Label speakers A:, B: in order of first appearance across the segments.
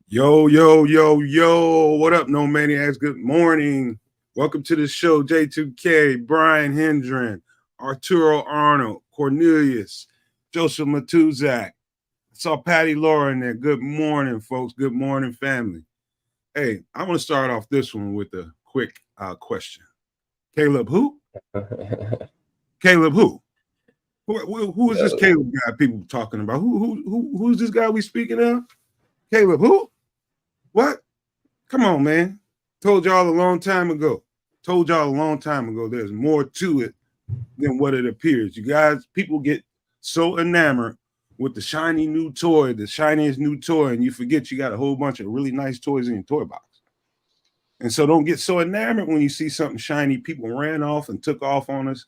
A: Yo, yo, yo, yo. What up, No Maniacs? Good morning. Welcome to the show, J2K, Brian Hendren, Arturo Arnold, Cornelius, Joseph Matuzak. I saw Patty Laura in there. Good morning, folks. Good morning, family. Hey, I want to start off this one with a quick question. Caleb who? Caleb who? Who is this
B: Yo,
A: Caleb guy people talking about? Who's this guy we speaking of? Caleb who? What? Come on, man. Told y'all a long time ago. There's more to it than what it appears. You guys, people get so enamored with the shiny new toy, the shiniest new toy, and you forget you got a whole bunch of really nice toys in your toy box. And so don't get so enamored when you see something shiny. People ran off and took off on us.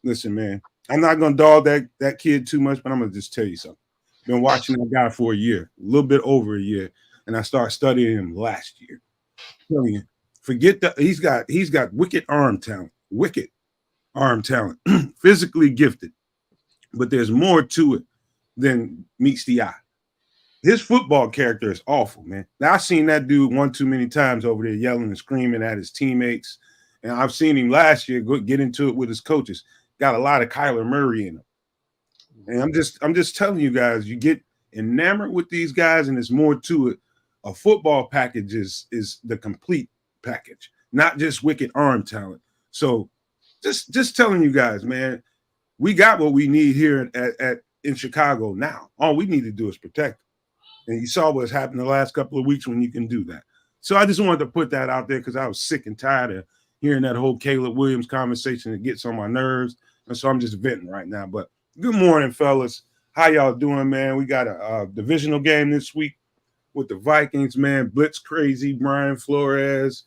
A: Listen, man, I'm not gonna dog that kid too much, but I'm gonna just tell you something. Been watching that guy for a year, a little bit over a year, and I started studying him last year. I'm telling you, forget that he's got wicked arm talent, physically gifted, but there's more to it than meets the eye. His football character is awful, man. Now I've seen that dude one too many times over there yelling and screaming at his teammates, and I've seen him last year get into it with his coaches. Got a lot of Kyler Murray in him, and I'm just telling you guys, you get enamored with these guys, and there's more to it. A football package is the complete package, not just wicked arm talent. So just telling you guys, man, we got what we need here at in Chicago now. All we need to do is protect. And you saw what's happened the last couple of weeks when you can do that. So I just wanted to put that out there because I was sick and tired of hearing that whole Caleb Williams conversation that gets on my nerves. And so I'm just venting right now. But good morning, fellas. How y'all doing, man? We got a divisional game this week with the Vikings, man. Blitz crazy, Brian Flores.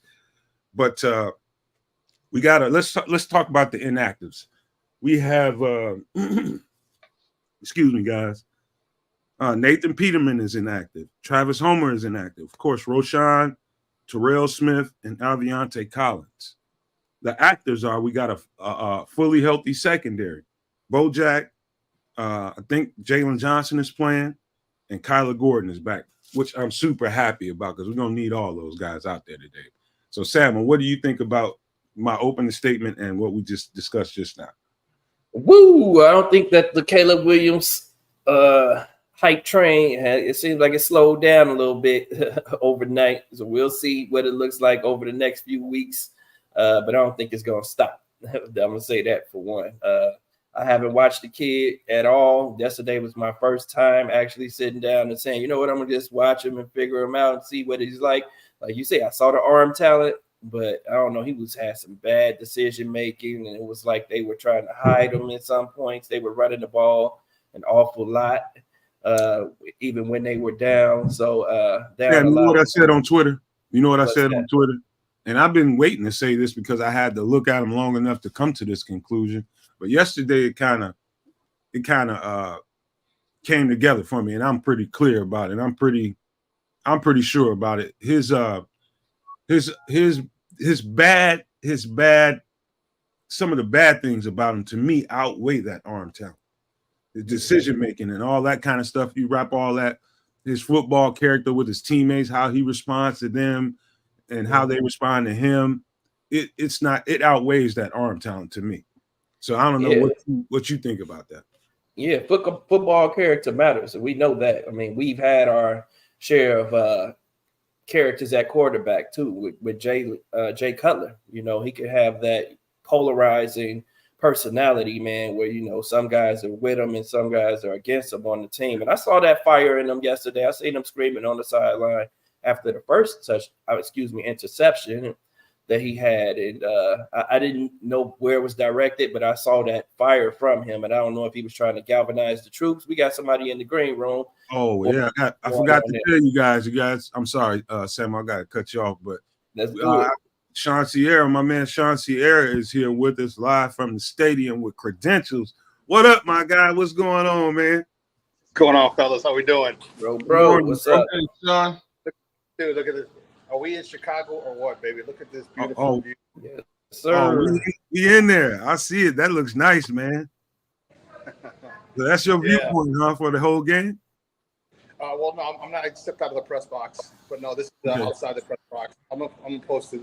A: But we gotta let's talk about the inactives. We have excuse me, guys. Nathan Peterman is inactive. Travis Homer is inactive. Of course, Roshan, Terrell Smith, and Alviante Collins. The actors are we got a fully healthy secondary. Bojack, I think Jalen Johnson is playing, and Kyler Gordon is back, which I'm super happy about because we're going to need all those guys out there today. So, Sam, what do you think about my opening statement and what we just discussed just now?
B: woo! I don't think that the Caleb Williams hype train it seems like it slowed down a little bit overnight. So we'll see what it looks like over the next few weeks. But I don't think it's gonna stop. I'm gonna say that for one. I haven't watched the kid at all. Yesterday was my first time actually sitting down and saying, you know what, I'm gonna just watch him and figure him out and see what he's like. Like you say, I saw the arm talent, but I don't know. He had some bad decision making, and it was like they were trying to hide him at some points. They were running the ball an awful lot, even when they were down. So down.
A: You know what I said on Twitter?
B: On
A: Twitter? And I've been waiting to say this because I had to look at him long enough to come to this conclusion. But yesterday it kind of came together for me, and I'm pretty clear about it. I'm pretty sure about it. His bad some of the bad things about him to me outweigh that arm talent. The decision making and all that kind of stuff. You wrap all that, his football character with his teammates, how he responds to them and how they respond to him. It outweighs that arm talent to me. So I don't know what you think about that.
B: Yeah, football character matters. We know that. I mean, we've had our share of characters at quarterback too with Jay Cutler. You know, he could have that polarizing personality, man, where, you know, some guys are with him and some guys are against him on the team. And I saw that fire in them yesterday. I seen them screaming on the sideline after the first interception that he had. And I didn't know where it was directed, but I saw that fire from him. And I don't know if he was trying to galvanize the troops. We got somebody in the green room.
A: Oh, yeah. I forgot to tell you guys, I'm sorry, Sam, I got to cut you off, but
B: let's do it.
A: Sean Sierra, my man Sean Sierra is here with us live from the stadium with credentials. What up, my guy? What's going on, man?
C: What's going on, fellas? How we doing?
B: Bro, what's up?
C: Hey, Sean. Dude, look at this. Are we in Chicago or what, baby? Look at this beautiful view.
B: Yes, sir.
A: We in there. I see it. That looks nice, man. So that's your viewpoint, huh, for the whole game?
C: Well, no, I'm not. I stepped out of the press box, but no, this is outside the press box. I'm gonna post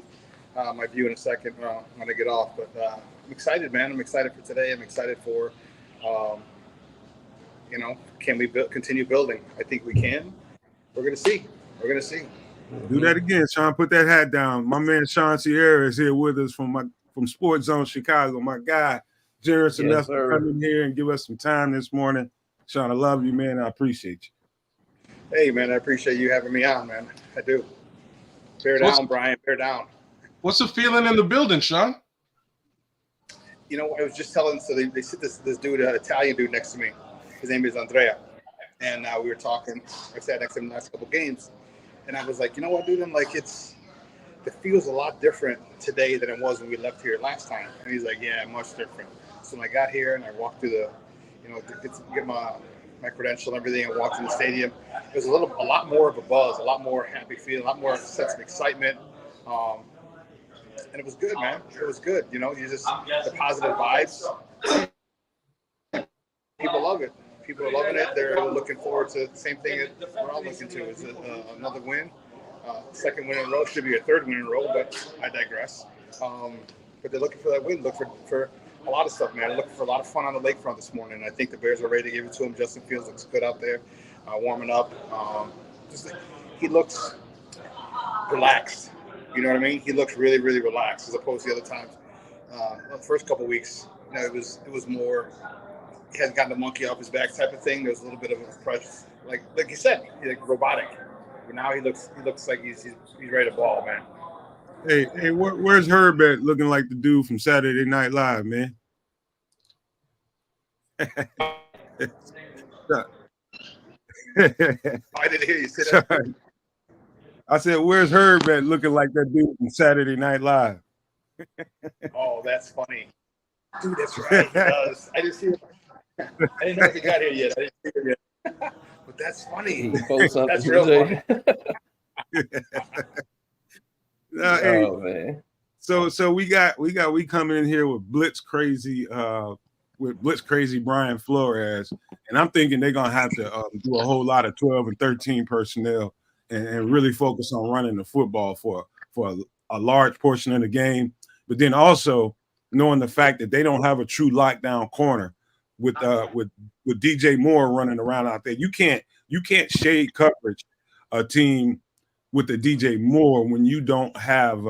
C: my view in a second when I get off. But I'm excited, man. I'm excited for today. I'm excited for, can we continue building? I think we can. We're gonna see. We're gonna see.
A: Do that again, Sean. Put that hat down. My man Sean Sierra is here with us from Sports Zone Chicago. My guy, generous enough to come in here and give us some time this morning. Sean, I love you, man. I appreciate you.
C: Hey, man, I appreciate you having me on, man. I do. Bear down, Brian. Bear down.
D: What's the feeling in the building, Sean?
C: You know, I was just telling, so they sit this dude, Italian dude next to me. His name is Andrea. And we were talking. I sat next to him the last couple games. And I was like, you know what, dude? I'm like, it feels a lot different today than it was when we left here last time. And he's like, yeah, much different. So when I got here and I walked through get my credential and everything, and walked in the stadium, it was a lot more of a buzz, a lot more happy feeling, a lot more sense of excitement. And it was good, man. It was good. You just the positive vibes. People love it. People are loving it. They're looking forward to the same thing that we're all looking to. Is another win, second win in a row. Should be a third win in a row, but I digress. But they're looking for that win. Look for a lot of stuff, man. Looking for a lot of fun on the lakefront this morning. I think the Bears are ready to give it to him. Justin Fields looks good out there, warming up. He looks relaxed. You know what I mean? He looks really, really relaxed as opposed to the other times. The first couple of weeks, it was more. He hasn't gotten the monkey off his back type of thing. There's a little bit of a pressure, like you said, like robotic. But now he looks like he's ready to ball, man.
A: Hey, where's Herb at? Looking like the dude from Saturday Night Live, man.
C: I didn't hear you say that.
A: Sorry. I said, where's Herb at? Looking like that dude from Saturday Night Live.
C: Oh, that's funny, dude. That's right. He does. I didn't see it. I didn't know if he got here yet. I didn't see him yet. But that's funny. That's real funny.
B: Man.
A: So we coming in here with Blitz crazy Brian Flores, and I'm thinking they're gonna have to do a whole lot of 12 and 13 personnel and really focus on running the football for a large portion of the game. But then also knowing the fact that they don't have a true lockdown corner with DJ Moore running around out there. You can't shade coverage a team with the DJ Moore when you don't have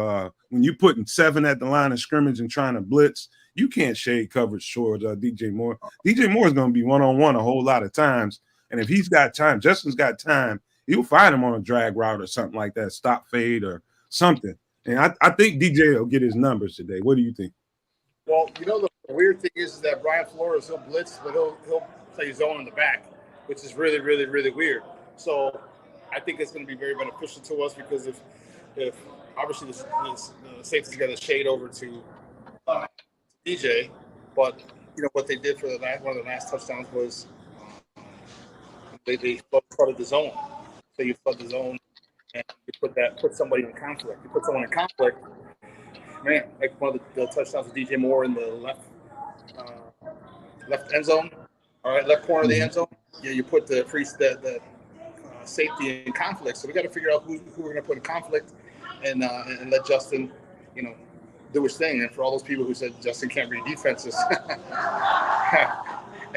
A: when you putting 7 at the line of scrimmage and trying to blitz. You can't shade coverage towards DJ Moore. DJ Moore is going to be one-on-one a whole lot of times, and if he's got time, Justin's got time, he'll find him on a drag route or something like that, stop fade or something. And I think DJ will get his numbers today. What do you think?
C: Well, the weird thing is that Brian Flores, he'll blitz, but he'll play zone in the back, which is really, really, really weird. So I think it's going to be very beneficial to us because if obviously the safety's got to shade over to DJ, but what they did for one of the last touchdowns was they flooded the zone. So you flood the zone and you put somebody in conflict. You put someone in conflict. Man, like one of the touchdowns with DJ Moore in the left end zone, all right, left corner of the end zone. Yeah, you put the safety in conflict. So we got to figure out who we're going to put in conflict, and let Justin, do his thing. And for all those people who said Justin can't read defenses, I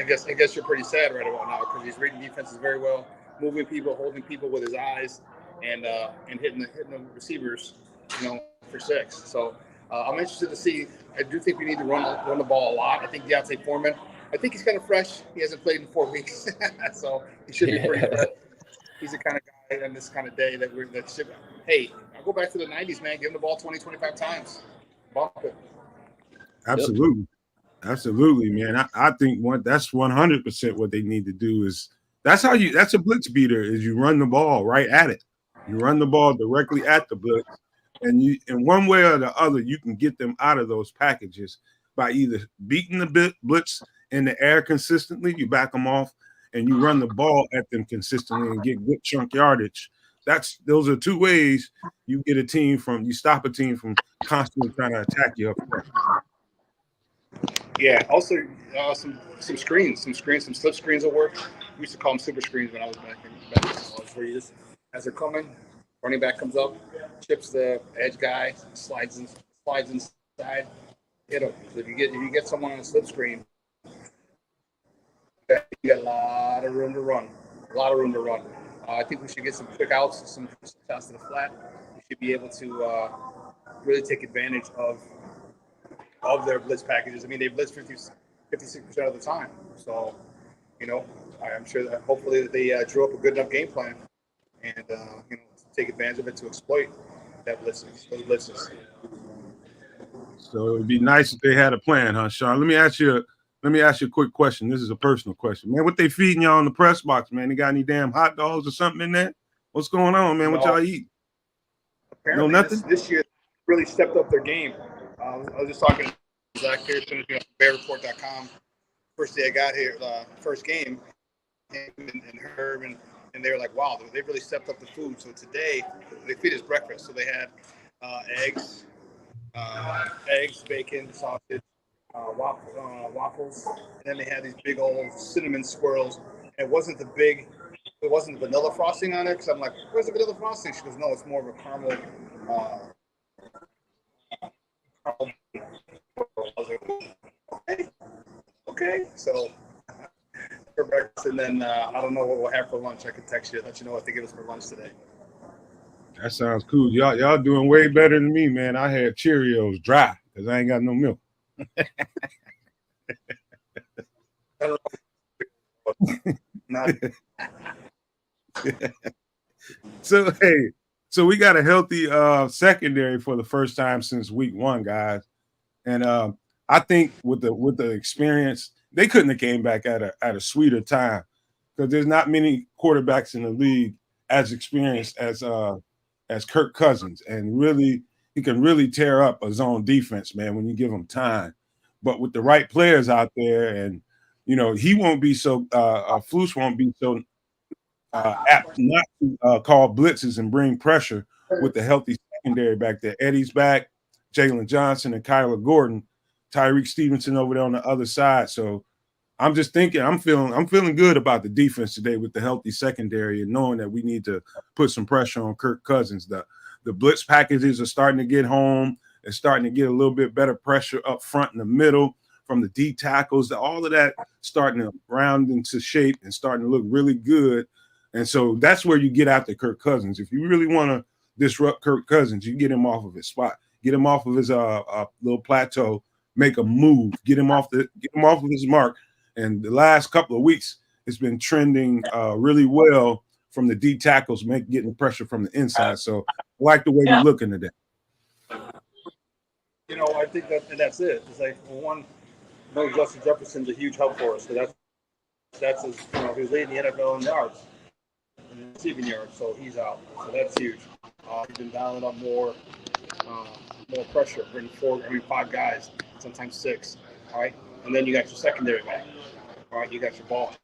C: guess you're pretty sad right about now because he's reading defenses very well, moving people, holding people with his eyes, and hitting the receivers, for 6. So. I'm interested to see. I do think we need to run the ball a lot. I think Deontay Foreman. I think he's kind of fresh. He hasn't played in 4 weeks, so he should be pretty fresh. He's the kind of guy on this kind of day that should. Hey, I'll go back to the 90s, man. Give him the ball 20, 25 times. Bump it.
A: Absolutely, man. I think that's 100% what they need to do is that's a blitz beater is you run the ball right at it. You run the ball directly at the blitz. And you, in one way or the other, you can get them out of those packages by either beating the blitz in the air consistently, you back them off, and you run the ball at them consistently and get good chunk yardage. Those are 2 ways you stop a team from constantly trying to attack you up front.
C: Yeah. Also, some screens, some slip screens will work. we used to call them super screens when I was back in college, where you just, as they're coming, running back comes up, chips the edge guy, slides inside, hit him. So if you get someone on a slip screen, you got a lot of room to run. I think we should get some quick outs, some shots to the flat. We should be able to really take advantage of their blitz packages. I mean, they blitz 56% of the time. So, I'm sure that hopefully that they drew up a good enough game plan and, take advantage of it to exploit those blitzes.
A: So it'd be nice if they had a plan, huh, Sean? Let me ask you a quick question. This is a personal question, man. What they feeding y'all in the press box, man? They got any damn hot dogs or something in there? What's going on, man? What y'all eat?
C: Apparently,
A: no, nothing.
C: This year really stepped up their game. I was just talking to Zach Pearson of BearReport.com. First day I got here, first game, and Herb and they were like, wow, they really stepped up the food. So today they feed us breakfast. So they had eggs, bacon, sausage, waffles, and then they had these big old cinnamon swirls. And it wasn't vanilla frosting on it, because I'm like, where's the vanilla frosting? She goes, no, it's more of a caramel. I was like, okay. So for breakfast, and then I don't know what we'll have for lunch. I can text you, let you know what they give us for lunch today.
A: That sounds cool. Y'all doing way better than me, man. I had Cheerios dry because I ain't got no milk. So we got a healthy secondary for the first time since week 1, guys. And I think with the experience, they couldn't have came back at a sweeter time, because there's not many quarterbacks in the league as experienced as Kirk Cousins, and really he can really tear up a zone defense, man, when you give him time. But with the right players out there, and he won't be so Flus won't be so apt not to call blitzes and bring pressure with the healthy secondary back there. Eddie's back, Jalen Johnson and Kyler Gordon, Tyreek Stevenson over there on the other side. So I'm just thinking, I'm feeling good about the defense today with the healthy secondary, and knowing that we need to put some pressure on Kirk Cousins. The blitz packages are starting to get home. They're starting to get a little bit better pressure up front in the middle from the D tackles. All of that starting to round into shape and starting to look really good. And so that's where you get after Kirk Cousins. If you really want to disrupt Kirk Cousins, you get him off of his spot, get him off of his little plateau, make a move, get him off of his mark. And the last couple of weeks, it's been trending really well from the D tackles, getting pressure from the inside. So I like the way you're looking at that.
C: I think that's it. It's like, one, Justin Jefferson's a huge help for us. So that's his, he was leading the NFL in yards, in receiving yards. So he's out. So that's huge. He's been dialing up more pressure, bringing 5 guys, sometimes 6. All right, and then you got your secondary back. All right, you got your ball.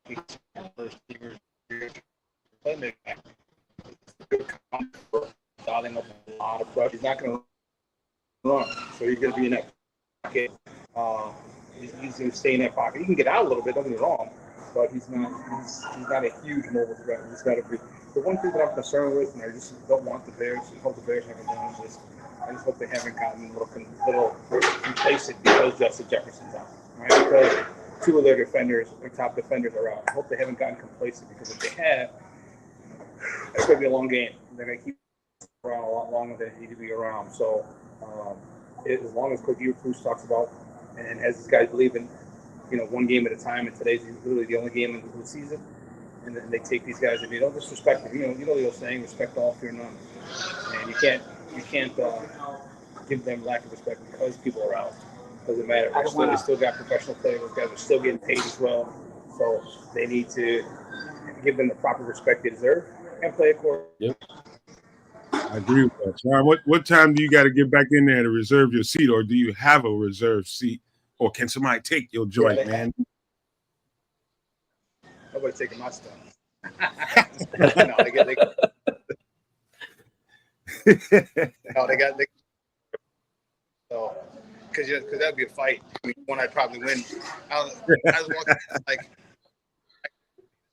C: You got your first receivers, your playmaker back. Dialing up a lot of pressure. He's not going to run, so he's going to be in that pocket. He's going to stay in that pocket. He can get out a little bit, don't get me wrong, but he's not a huge mobile threat. He's got to be. The one thing that I'm concerned with, and I just don't want the Bears, I hope the Bears haven't done this. I just hope they haven't gotten a little complacent because Justin Jefferson's out, right? Because 2 of their top defenders are out. I hope they haven't gotten complacent, because if they have, it's going to be a long game. They're going to keep around a lot longer than they need to be around. So as long as Coach Cruz talks about, and as these guys believe in, one game at a time, and today's literally the only game in the season, and then they take these guys, and you don't disrespect them. You know the old saying, respect all, fear none. And you can't give them lack of respect because people are out. Doesn't matter. They still got professional players. Those guys are still getting paid as well. So they need to give them the proper respect they deserve and play accordingly.
A: Yep. I agree with that. Sean, what time do you got to get back in there to reserve your seat, or do you have a reserved seat, or can somebody take your joint, man?
C: Nobody's taking my stuff. No, they got so because that'd be a fight. One I'd probably win. I was walking like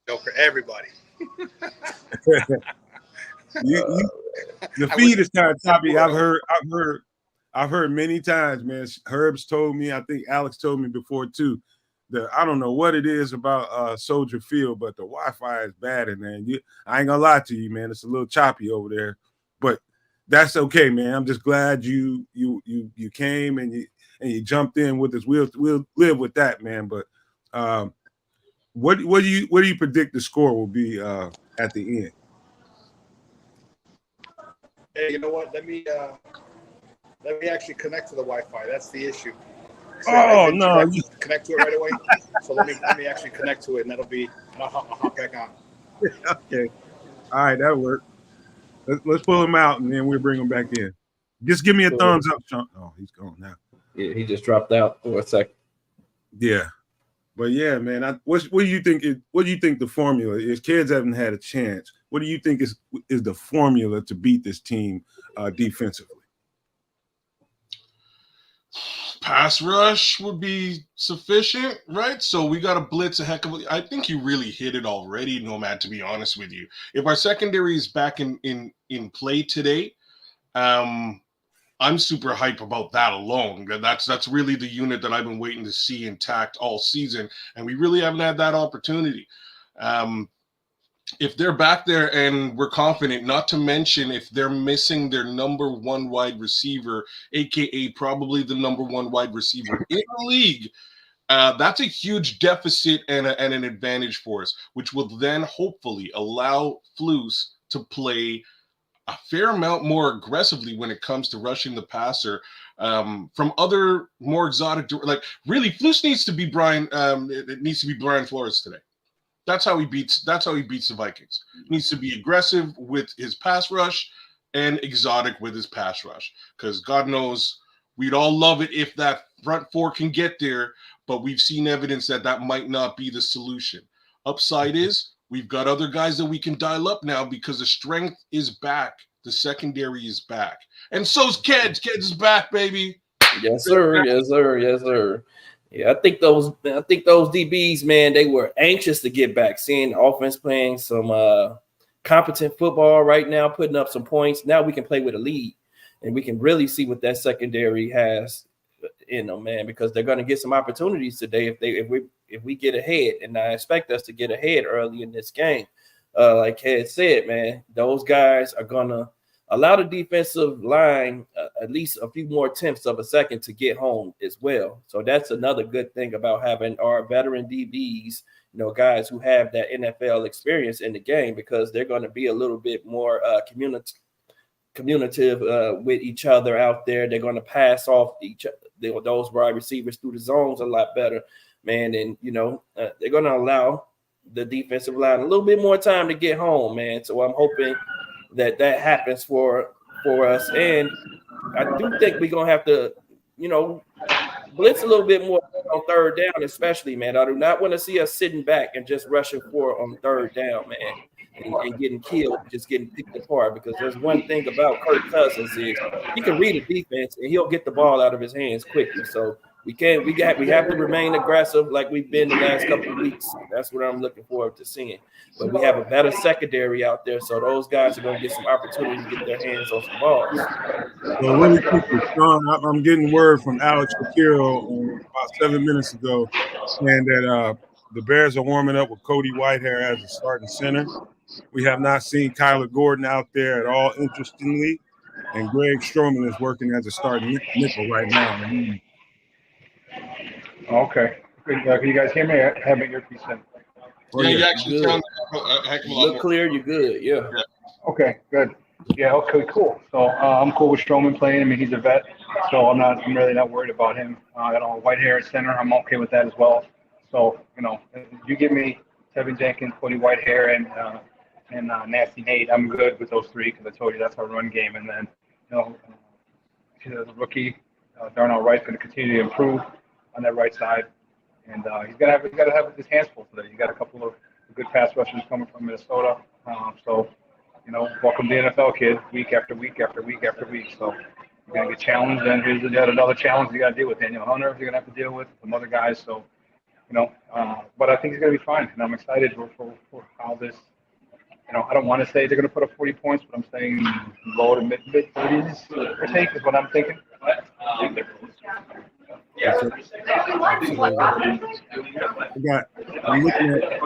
C: Joker, everybody.
A: The feed is kind of choppy. I've heard many times, man. Herb's told me, I think Alex told me before too. I don't know what it is about Soldier Field, but the Wi-Fi is bad in there. I ain't gonna lie to you, man. It's a little choppy over there, but that's okay, man. I'm just glad you came and you jumped in with us. We'll live with that, man. But what do you predict the score will be at the end?
C: Hey, you know what? Let me actually connect to the Wi-Fi. That's the issue. So
A: oh no!
C: Connect to it right away. So let me actually connect to it, and I'll hop back on.
A: Okay. All right, that worked. Let's pull him out, and then we'll bring him back in. Just give me a thumbs up, Sean. Oh, he's gone now.
B: Yeah, he just dropped out for a second.
A: Yeah, but yeah, man. What do you think? What do you think the formula is? Kids haven't had a chance. What do you think is the formula to beat this team defensively?
D: Pass rush would be sufficient, right? So we got to blitz a heck of a. I think you really hit it already, Nomad. To be honest with you, if our secondary is back in play today, I'm super hype about that alone. That's really the unit that I've been waiting to see intact all season, and we really haven't had that opportunity. If they're back there and we're confident, not to mention if they're missing their number one wide receiver, aka probably the number one wide receiver in the league, that's a huge deficit and an advantage for us, which will then hopefully allow Flus to play a fair amount more aggressively when it comes to rushing the passer from other more exotic, like really Flus needs to be Brian. It needs to be Brian Flores today. That's how he beats the Vikings. He needs to be aggressive with his pass rush and exotic with his pass rush. Because God knows we'd all love it if that front four can get there, but we've seen evidence that might not be the solution. Upside is we've got other guys that we can dial up now because the strength is back. The secondary is back. And so's Keds. Keds is back, baby.
B: Yes, sir. Yes, sir. Yes, sir. Yeah, I think those DBs, man, they were anxious to get back, seeing the offense playing some competent football right now, putting up some points. Now we can play with a lead, and we can really see what that secondary has in them, man, because they're going to get some opportunities today if we get ahead, and I expect us to get ahead early in this game. Like Ed said, man, those guys are going to allow the defensive line at least a few more tenths of a second to get home as well. So that's another good thing about having our veteran DBs, guys who have that NFL experience in the game, because they're going to be a little bit more communicative with each other out there. They're going to pass off those wide receivers through the zones a lot better, man. And, they're going to allow the defensive line a little bit more time to get home, man. So I'm hoping that happens for us. And I do think we're going to have to, blitz a little bit more on third down, especially, man. I do not want to see us sitting back and just rushing for on third down, man, and getting killed, just getting picked apart. Because there's one thing about Kirk Cousins is he can read a defense and he'll get the ball out of his hands quickly. So we have to remain aggressive like we've been the last couple of weeks. That's what I'm looking forward to seeing. But we have a better secondary out there, so those guys are going to get some opportunity to get their hands on some balls.
A: So really quickly, Sean, I'm getting word from Alex Shapiro about 7 minutes ago saying that the Bears are warming up with Cody Whitehair as a starting center. We have not seen Kyler Gordon out there at all, interestingly, and Greg Stroman is working as a starting nickel right now.
E: Okay. Good. Can you guys hear me? I have my earpiece in.
D: Yeah, you actually
B: good.
D: sound a heck of a lot
B: Look
D: more
B: clear, you're good. Yeah.
E: Okay, good. Yeah, okay, cool. So I'm cool with Stroman playing. I mean, he's a vet, so I'm really not worried about him. White hair at center, I'm okay with that as well. So, you give me Tevin Jenkins, Cody Whitehair, and Nasty Nate, I'm good with those three because I told you that's our run game. And then, the rookie, Darnell Wright's going to continue to improve on that right side. And he's got to have his hands full today. You got a couple of good pass rushers coming from Minnesota. So, welcome to the NFL, kid. Week after week after week after week. So you're gonna get challenged, and here's yet another challenge you got to deal with. Daniel Hunter, you're gonna have to deal with some other guys. So, But I think he's going to be fine, and I'm excited for how this. I don't want to say they're going to put up 40 points, but I'm saying low to mid 30s per take is what I'm thinking.
A: Absolutely. I'm looking at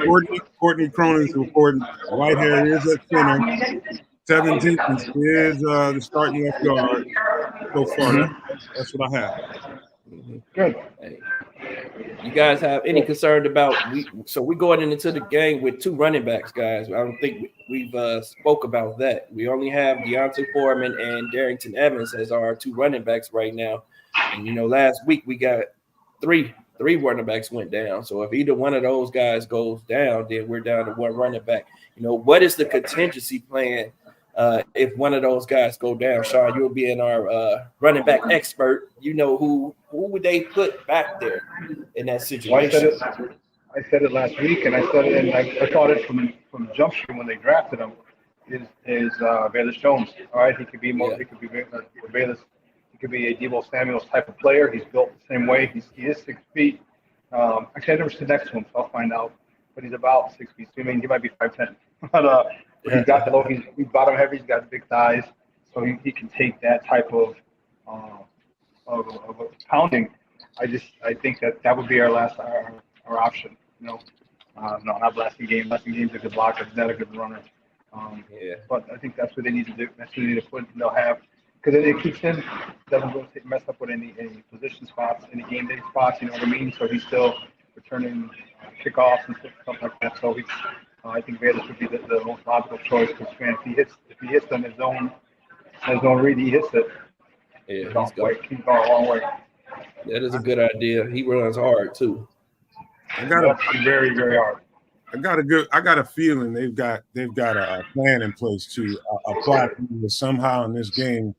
A: Courtney Cronin's reporting. Whitehair is at center. Tevin Jenkins is the starting left guard so far. That's what I have.
E: Good.
B: Hey, you guys have any concern about we're going into the game with 2 running backs, guys. I don't think we've spoke about that. We only have Deontay Foreman and Darrington Evans as our 2 running backs right now. And last week we got three running backs went down. So if either one of those guys goes down, then we're down to 1 running back. What is the contingency plan if one of those guys go down? Sean, you'll be in our running back expert. Who would they put back there in that situation?
E: Well, I said it last week, and I said it, and I thought it from the jump street when they drafted him. Is Bayless Jones? All right, he could be more. Yeah. He could be Bayless. He could be a Deebo Samuel's type of player. He's built the same way. He is 6 feet. Actually, I never stood next to him, so I'll find out. But he's about 6 feet. So, I mean, he might be 5'10". But he's got the low. He's bottom heavy. He's got big thighs, so he can take that type of pounding. I think that would be our last our option. No, not Blasting Game. Blasting Game's a good blocker. He's not a good runner. But I think that's what they need to do. That's what they need to put. They'll have. Because it keeps him, doesn't go mess up with any position spots, any game day spots, you know what I mean? So he's still returning kickoffs and stuff like that. So I think Bayless would be the most logical choice because if he hits them his own read, he hits it.
B: Yeah, he's
E: going a long way.
B: That is a good idea. He runs hard too.
E: Very, very hard.
A: I got a feeling they've got a plan in place to apply somehow in this game.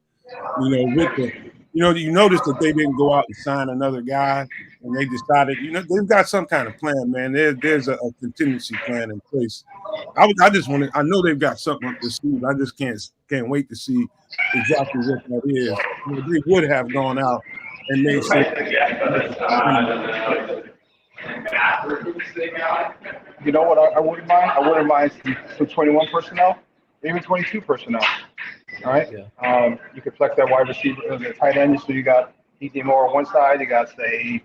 A: You notice that they didn't go out and sign another guy, and they decided, they've got some kind of plan, man. There's a contingency plan in place. I know they've got something up their sleeve. I just can't wait to see exactly what that is. They would have gone out and made some.
E: You know what I wouldn't mind? I wouldn't mind some 21 personnel, even 22 personnel. All right. Yeah. You could flex that wide receiver, the tight end. So you got DJ Moore on one side. You got say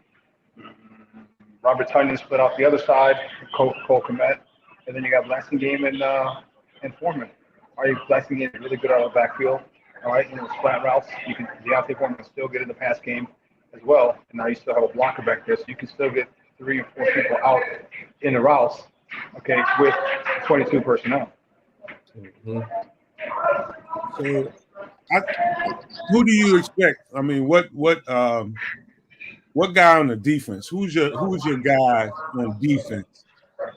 E: Robert Tonyan split off the other side. Cole Kmet, and then you got Blasting Game and Foreman. All right, Blasting Game is really good out of the backfield. All right, flat routes. Deontay Foreman can still get in the pass game as well. And now you still have a blocker back there, so you can still get 3 or 4 people out in the routes. Okay, with 22 personnel.
A: Mm-hmm. So, who do you expect? I mean, what guy on the defense? Who's your guy on defense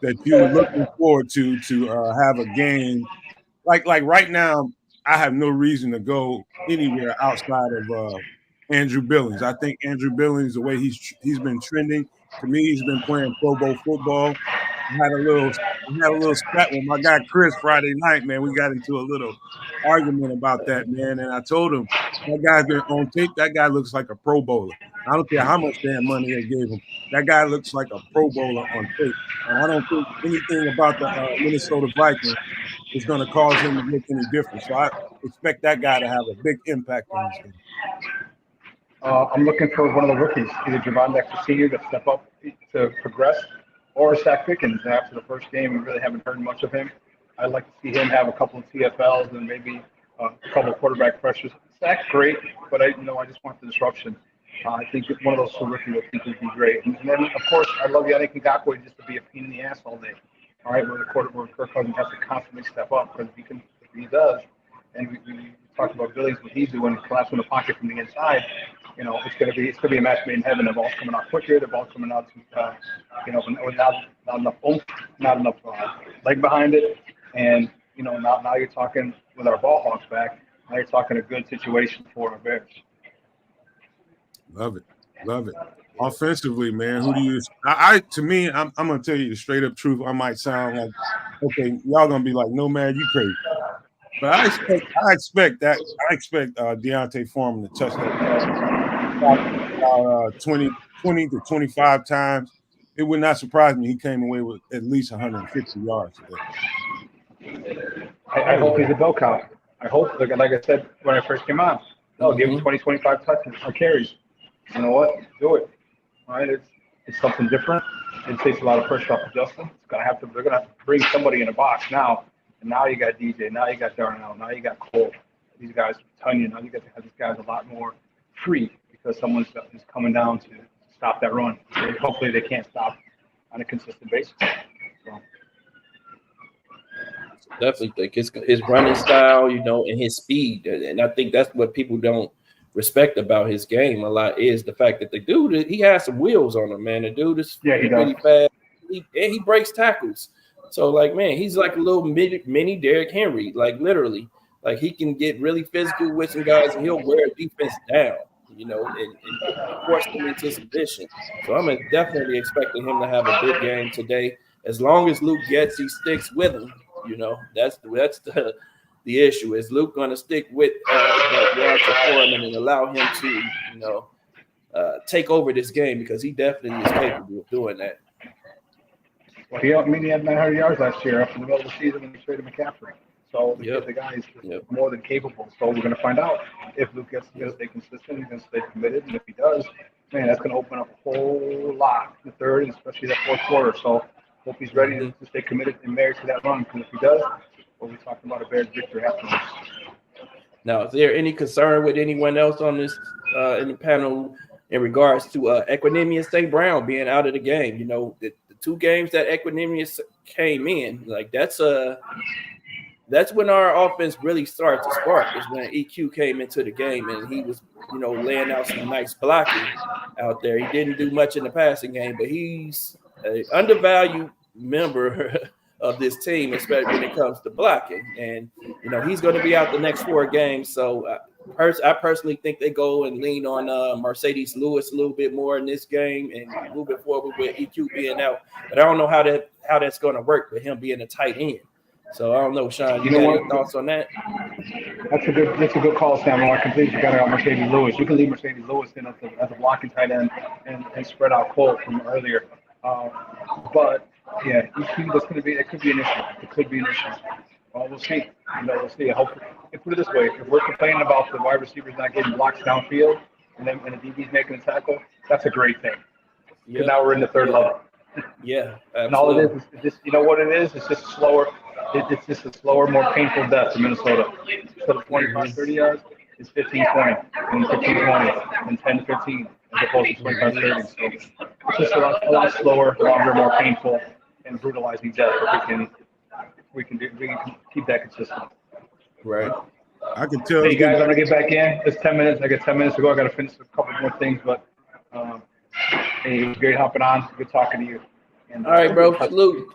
A: that you're looking forward to have a game like right now? I have no reason to go anywhere outside of Andrew Billings. I think Andrew Billings, the way he's been trending, to me, he's been playing Pro Bowl football. I had a little spat with my guy Chris Friday night, man. We got into a little argument about that, man. And I told him that guy's been on tape. That guy looks like a Pro Bowler. I don't care how much damn money they gave him. That guy looks like a Pro Bowler on tape. And I don't think anything about the Minnesota Vikings is going to cause him to look any different. So I expect that guy to have a big impact on this game.
E: I'm looking for one of the rookies, either Javon Dexter Sr. to step up to progress, or Zach Pickens. After the first game, we really haven't heard much of him. I'd like to see him have a couple of TFLs and maybe a couple of quarterback pressures. Zach's great, but I just want the disruption. I think one of those two rookies would be great. And then, of course, I love Yannick Ngakoue just to be a pain in the ass all day. All right, where Kirk Cousins has to constantly step up because if he does, and we talked about Billy's what he's doing, collapse in the pocket from the inside. It's gonna be a match made in heaven. The ball's coming out quicker. The ball's coming out with not enough oomph, not enough leg behind it. And now you're talking with our ball hawks back. Now you're talking a good situation for our Bears.
A: Love it. Offensively, man, who do you? To me, I'm gonna tell you the straight up truth. I might sound like, okay, y'all gonna be like, Nomad, you crazy. But I expect Deontay Foreman to touch that ball about 20 to 25 times. it would not surprise me he came away with at least 150 yards today.
E: I hope he's a bell cow. I hope, like I said when I first came on, give him 20, 25 touches or carries. You know what? Do it. All right? It's something different. It takes a lot of pressure off of Justin. They're gonna have to bring somebody in a box now. And now you got DJ. Now you got Darnell. Now you got Cole. These guys, Tunyon. Now you got to have these guys a lot more free because someone's just coming down to stop that run. And hopefully they can't stop on a consistent basis. So.
B: Definitely think his running style, and his speed, and I think that's what people don't respect about his game a lot is the fact that the dude, he has some wheels on him, man. The dude is really fast. He breaks tackles. So, like, man, he's like a little mini Derrick Henry, like literally. Like, he can get really physical with some guys, and he'll wear a defense down, and force them into submission. So I'm definitely expecting him to have a big game today. As long as Luke Getsy sticks with him, that's the issue. Is Luke going to stick with that yards for him and allow him to, take over this game, because he definitely is capable of doing that.
E: Well, he had 900 yards last year up in the middle of the season when he traded McCaffrey. So the guy is more than capable. So we're going to find out if Luke gets to stay consistent, he's going to stay committed, and if he does, man, that's going to open up a whole lot in the third and especially that fourth quarter. So hope he's ready to stay committed and married to that run. Because if he does, we'll be talking about a Bears victory afterwards.
B: Now, is there any concern with anyone else on this in the panel in regards to Equanimeous St. Brown being out of the game? The 2 games that Equanimeous came in, like that's when our offense really started to spark, is when EQ came into the game and he was, laying out some nice blocking out there. He didn't do much in the passing game, but he's an undervalued member of this team, especially when it comes to blocking. And, he's going to be out the next 4 games. So I personally think they go and lean on Mercedes Lewis a little bit more in this game and moving forward with EQ being out. But I don't know how that's going to work with him being a tight end. So I don't know, Sean. You got any thoughts on that?
E: That's a good call, Sam. I completely forgot about Mercedes Lewis. You can leave Mercedes Lewis in as a blocking tight end and spread out Cole from earlier. But yeah, it could be an issue. It could be an issue. Well, we'll see. We'll see. Hopefully, put it this way: if we're complaining about the wide receivers not getting blocks downfield, and the DB's making a tackle, that's a great thing. Because now we're in the third level.
B: Yeah, absolutely.
E: And all it is just, what it is? It's just slower. It's just a slower, more painful death in Minnesota. Instead of 25, 30 yards, it's 15-20, and 15-20, and 10-15, as opposed to 25-30. So it's just a lot slower, longer, more painful, and brutalizing death. But we can keep that consistent.
B: Right.
A: I can tell.
E: Hey guys, I'm gonna get back in. It's 10 minutes. I got 10 minutes to go. I got to finish a couple more things, but hey, it was great hopping on. Good talking to you. And,
B: all right, bro. Salute.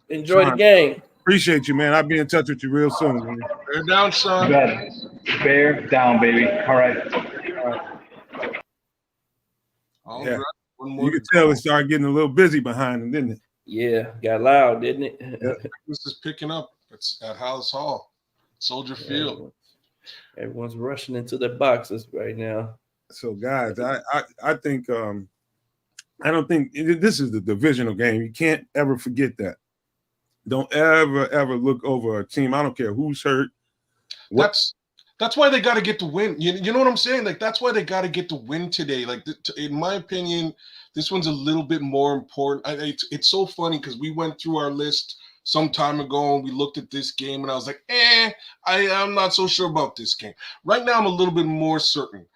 B: Enjoy the game.
A: Appreciate you, man. I'll be in touch with you real soon, man.
D: Bear down, son.
E: Bear down, baby. All right.
A: Yeah. You could tell it started getting a little busy behind him, didn't it?
B: Yeah, got loud, didn't it?
A: Yeah.
D: This is picking up. It's at Hallis Hall, Soldier Field.
B: Everyone's rushing into their boxes right now.
A: So, guys, I think I don't think this is the divisional game. You can't ever forget that. Don't ever look over a team. I don't care who's hurt.
D: That's why they got to get the win. You know what I'm saying? Like, that's why they got to get the win today. Like, in my opinion, this one's a little bit more important. It's so funny because we went through our list some time ago and we looked at this game and I was like, I'm not so sure about this game. Right now, I'm a little bit more certain.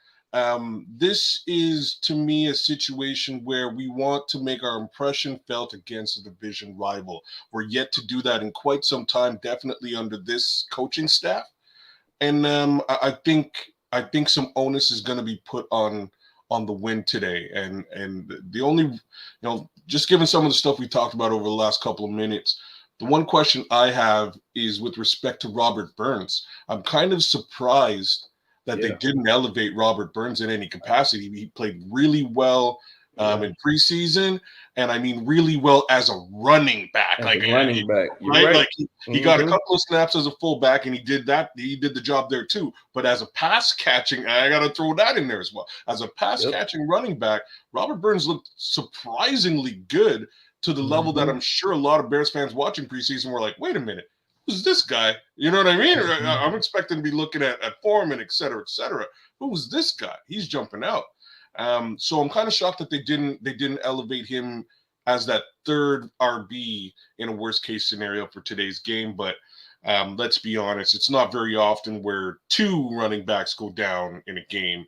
D: This is, to me, a situation where we want to make our impression felt against a division rival. We're yet to do that in quite some time, definitely under this coaching staff. And I think some onus is going to be put on the win today. And the only, just given some of the stuff we talked about over the last couple of minutes, the one question I have is with respect to Robert Burns. I'm kind of surprised that they didn't elevate Robert Burns in any capacity. He played really well in preseason, and I mean really well as a running back.
B: As
D: like
B: a running back, you're
D: right?
B: right.
D: Like he got a couple of snaps as a fullback, and he did that. He did the job there too. But as a pass catching, I got to throw that in there as well. As a pass catching running back, Robert Burns looked surprisingly good to the level that I'm sure a lot of Bears fans watching preseason were like, "Wait a minute, who's this guy?" You know what I mean? I'm expecting to be looking at Foreman, et cetera, et cetera. Who's this guy? He's jumping out. So I'm kind of shocked that they didn't elevate him as that third RB in a worst case scenario for today's game. But let's be honest, it's not very often where two running backs go down in a game.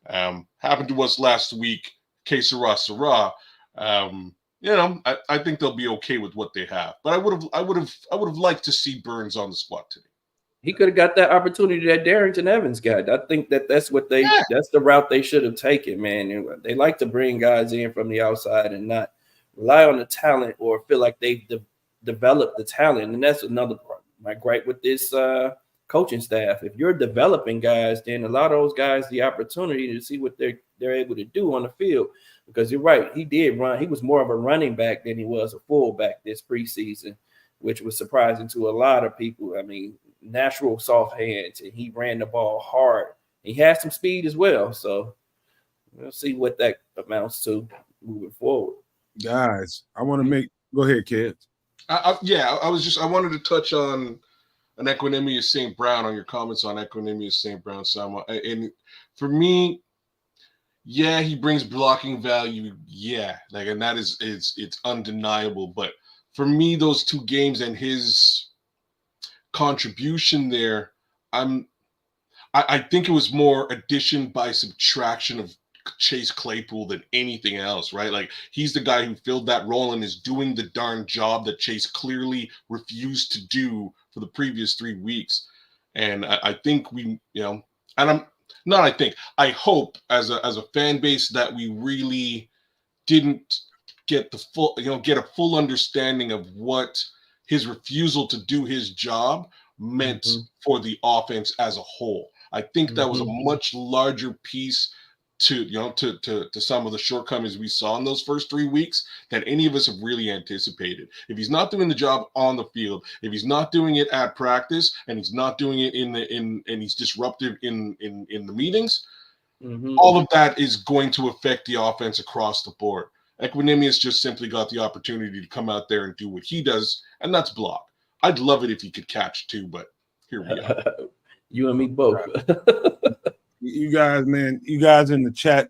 D: Happened to us last week. Que sera, sera. I think they'll be okay with what they have. But I would have liked to see Burns on the squad today.
B: He could have got that opportunity that Darrington Evans got. I think that's what that's the route they should have taken, man. And they like to bring guys in from the outside and not rely on the talent or feel like they've developed the talent. And that's another part. My gripe with this coaching staff. If you're developing guys, then a lot of those guys the opportunity to see what they're able to do on the field. Because you're right, he did run. He was more of a running back than he was a fullback this preseason, which was surprising to a lot of people. I mean, natural soft hands, and he ran the ball hard. He has some speed as well. So we'll see what that amounts to moving forward.
A: Guys, I want to go ahead, kids.
D: I wanted to touch on an Equinemius St. Brown, on your comments on Equinemius St. Brown, Sama. And for me, yeah, he brings blocking value. Yeah, and that is it's undeniable. But for me, those two games and his contribution there, I think it was more addition by subtraction of Chase Claypool than anything else, right? Like, he's the guy who filled that role and is doing the darn job that Chase clearly refused to do for the previous 3 weeks. And I think I hope as a fan base that we really didn't get get a full understanding of what his refusal to do his job meant for the offense as a whole. I think that was a much larger piece to some of the shortcomings we saw in those first 3 weeks than any of us have really anticipated. If he's not doing the job on the field, if he's not doing it at practice, and he's not doing it and he's disruptive in the meetings, all of that is going to affect the offense across the board. Equinemius just simply got the opportunity to come out there and do what he does, and that's block. I'd love it if he could catch too, but here we are.
B: You and me both.
A: You guys, man, you guys in the chat,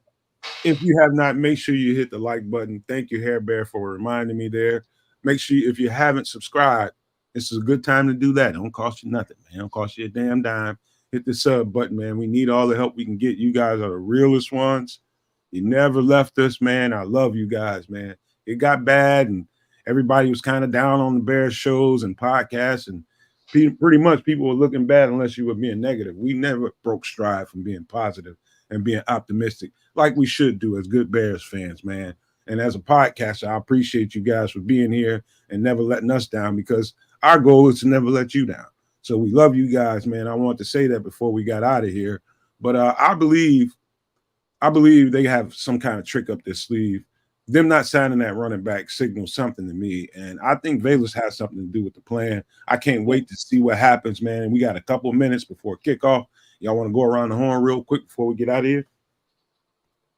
A: if you have not, make sure you hit the like button. Thank you, Hair Bear, for reminding me there. Make sure if you haven't subscribed, this is a good time to do that. It don't cost you nothing, man. It don't cost you a damn dime. Hit the sub button, man. We need all the help we can get. You guys are the realest ones. You never left us, man. I love you guys, man. It got bad, and everybody was kind of down on the Bears shows and podcasts, and pretty much people were looking bad unless you were being negative. We never broke stride from being positive and being optimistic like we should do as good Bears fans, man. And as a podcaster, I appreciate you guys for being here and never letting us down, because our goal is to never let you down. So we love you guys, man. I want to say that before we got out of here. But I believe they have some kind of trick up their sleeve. Them not signing that running back signals something to me. And I think Velus has something to do with the plan. I can't wait to see what happens, man. And we got a couple of minutes before kickoff. Y'all want to go around the horn real quick before we get out of here?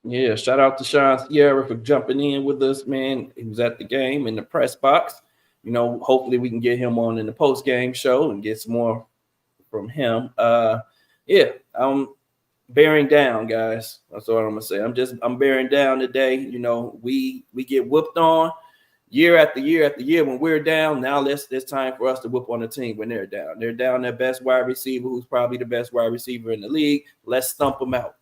B: Yeah, shout out to Sean Sierra for jumping in with us, man. He was at the game in the press box. Hopefully we can get him on in the post-game show and get some more from him. I'm bearing down, guys. That's what I'm gonna say. I'm bearing down today. We get whooped on year after year after year when we're down. Now it's time for us to whoop on the team when they're down. They're down their best wide receiver, who's probably the best wide receiver in the league. Let's stump them out.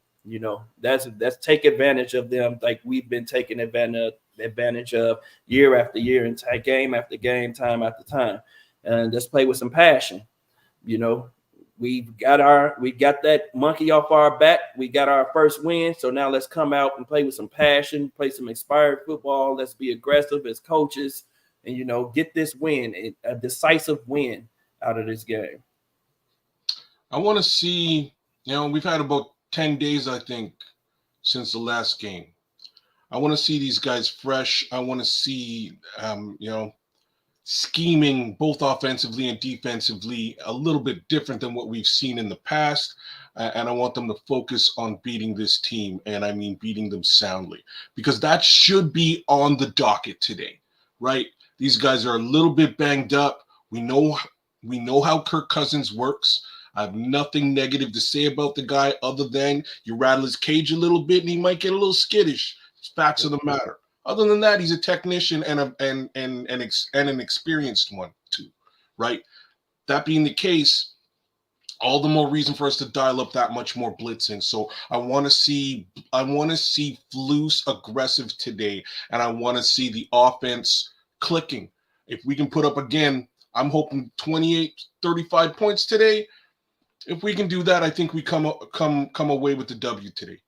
B: That's take advantage of them like we've been taking advantage of year after year and game after game, time after time. And let's play with some passion. We got that monkey off our back. We got our first win. So now let's come out and play with some passion, play some inspired football. Let's be aggressive as coaches and, get this win, a decisive win out of this game.
D: I want to see, we've had about 10 days, I think, since the last game. I want to see these guys fresh. I want to see, scheming both offensively and defensively a little bit different than what we've seen in the past. And I want them to focus on beating this team. And I mean, beating them soundly, because that should be on the docket today, right? These guys are a little bit banged up. We know how Kirk Cousins works. I have nothing negative to say about the guy other than you rattle his cage a little bit and he might get a little skittish. It's facts of the matter. Other than that, he's a technician and an experienced one too, right? That being the case, all the more reason for us to dial up that much more blitzing. So I want to see Flus aggressive today, and I want to see the offense clicking. If we can put up again, I'm hoping 28, 35 points today. If we can do that, I think we come away with the W today.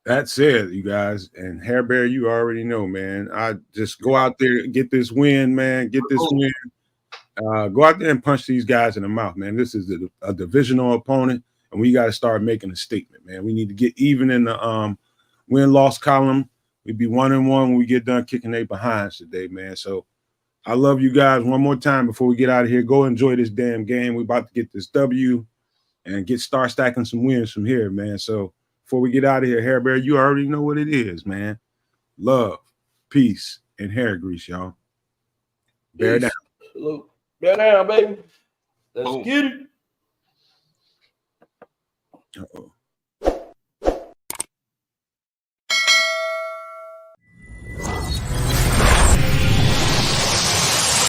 A: That's it, you guys. And Hair Bear, you already know, man. I just go out there, get this win, man. Get this win. Go out there and punch these guys in the mouth, man. This is a divisional opponent, and we got to start making a statement, man. We need to get even in the win-loss column. We'd be 1-1 when we get done kicking their behinds today, man. So I love you guys. One more time before we get out of here, go enjoy this damn game. We're about to get this W and start stacking some wins from here, man. So before we get out of here, Hair Bear, you already know what it is, man. Love, peace, and hair grease, y'all. Bear down.
B: Salute. Bear down, baby. Let's
D: Boom.
B: get it.
A: Uh-oh.